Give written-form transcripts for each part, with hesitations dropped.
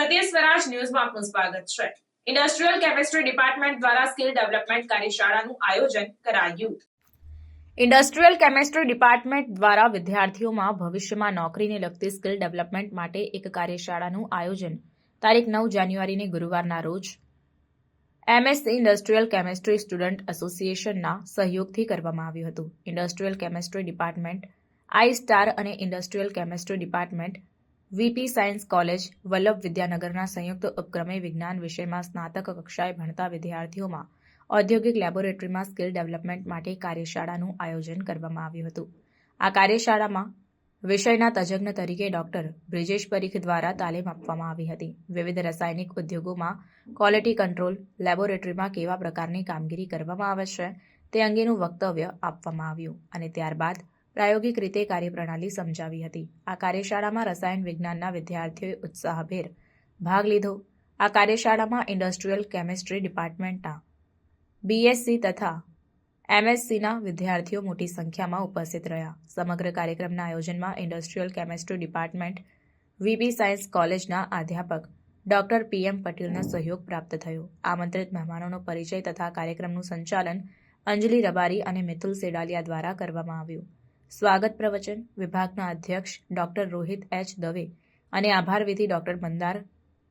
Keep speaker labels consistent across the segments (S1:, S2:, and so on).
S1: સત્ય સ્વરાજ ન્યૂઝમાં આપનું સ્વાગત છે। ઇન્ડસ્ટ્રીયલ કેમિસ્ટ્રી ડિપાર્ટમેન્ટ દ્વારા સ્કિલ ડેવલપમેન્ટ કાર્યશાળાનું આયોજન કરાયું। ઇન્ડસ્ટ્રીયલ કેમિસ્ટ્રી ડિપાર્ટમેન્ટ દ્વારા વિદ્યાર્થીઓમાં ભવિષ્યમાં નોકરીને લગતી સ્કિલ ડેવલપમેન્ટ માટે એક કાર્યશાળાનું આયોજન તારીખ 9 જાન્યુઆરીને ગુરુવારના રોજ એમએસસી ઇન્ડસ્ટ્રીયલ કેમિસ્ટ્રી સ્ટુડન્ટ એસોસિએશનના સહયોગથી કરવામાં આવ્યું હતું। Industrial chemistry department, I star અને industrial chemistry department, VP science college, Vallabh વિદ્યાનગરના સંયુક્ત ઉપક્રમે વિજ્ઞાન વિષયમાં સ્નાતક કક્ષાએ ભણતા વિદ્યાર્થીઓમાં ઔદ્યોગિક લેબોરેટરીમાં સ્કિલ ડેવલપમેન્ટ માટે કાર્યશાળાનું આયોજન કરવામાં આવ્યું હતું। આ કાર્યશાળામાં વિષયના તજજ્ઞ તરીકે ડોક્ટર બ્રિજેશ પરીખ દ્વારા તાલીમ આપવામાં આવી હતી। વિવિધ રાસાયણિક ઉદ્યોગોમાં ક્વોલિટી કંટ્રોલ લેબોરેટરીમાં કેવા પ્રકારની કામગીરી કરવામાં આવે છે તે અંગેનું વક્તવ્ય આપવામાં આવ્યું અને ત્યારબાદ પ્રાયોગિક રીતે કાર્યપ્રણાલી સમજાવી હતી। આ કાર્યશાળામાં રસાયણ વિજ્ઞાનના વિદ્યાર્થીઓએ ઉત્સાહભેર ભાગ લીધો। આ કાર્યશાળામાં ઇન્ડસ્ટ્રીયલ કેમિસ્ટ્રી ડિપાર્ટમેન્ટના બીએસસી તથા એમએસસીના વિદ્યાર્થીઓ મોટી સંખ્યામાં ઉપસ્થિત રહ્યા। સમગ્ર કાર્યક્રમના આયોજનમાં industrial chemistry department, VP science કોલેજના અધ્યાપક ડોક્ટર પીએમ પટેલનો સહયોગ પ્રાપ્ત થયો। આમંત્રિત મહેમાનોનો પરિચય તથા કાર્યક્રમનું સંચાલન અંજલિ રબારી અને મિતુલ સેડાલિયા દ્વારા કરવામાં આવ્યું। સ્વાગત પ્રવચન વિભાગના અધ્યક્ષ ડોક્ટર રોહિત એચ દવે અને આભાર વિધિ ડોક્ટર મંદાર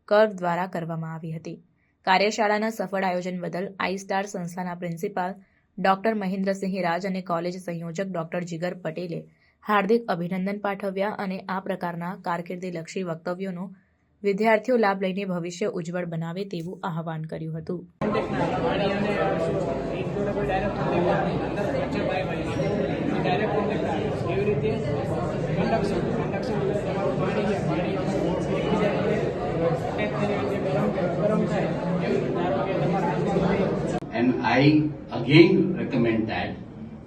S1: કર દ્વારા કરવામાં આવી હતી। કાર્યશાળાના સફળ આયોજન બદલ આઈ સ્ટાર સંસ્થાના પ્રિન્સિપાલ ડોક્ટર મહેન્દ્રસિંહ રાજ અને કોલેજ સંયોજક ડોક્ટર જીગર પટેલે હાર્દિક અભિનંદન પાઠવ્યા અને આ પ્રકારના કારકિર્દીલક્ષી વક્તવ્યોનો વિદ્યાર્થીઓ લાભ લઈને ભવિષ્ય ઉજ્જવળ બનાવે તેવું આહવાન કર્યું હતું।
S2: And I again recommend that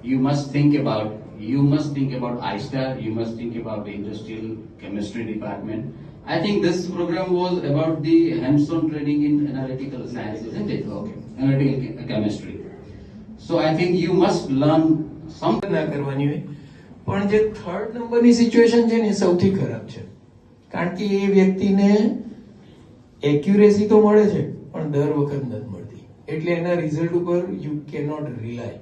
S2: you must think about iStar, you must think about the industrial chemistry department. I think this program was about the hands-on training in analytical science, isn't it? Okay, analytical chemistry. So I think you must learn something.
S3: ના કરવાની હોય, પણ જે third નંબરની situation છે ને એ સૌથી ખરાબ છે, કારણ કે એ વ્યક્તિને એક્યુરેસી તો મળે છે પણ દર વખત નથી મળતી, એટલે એના રિઝલ્ટ ઉપર યુ કેનોટ રિલાય।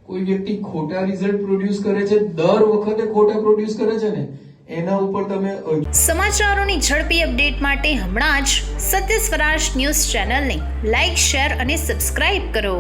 S3: કોઈ વ્યક્તિ ખોટા રિઝલ્ટ પ્રોડ્યુસ કરે છે, દર વખતે ખોટા પ્રોડ્યુસ કરે છે ને, એના ઉપર તમે
S4: સમાચારોની ઝડપી અપડેટ માટે હમણાં જ સત્ય સ્વરાજ ન્યૂઝ ચેનલને લાઇક, શેર અને સબસ્ક્રાઇબ કરો।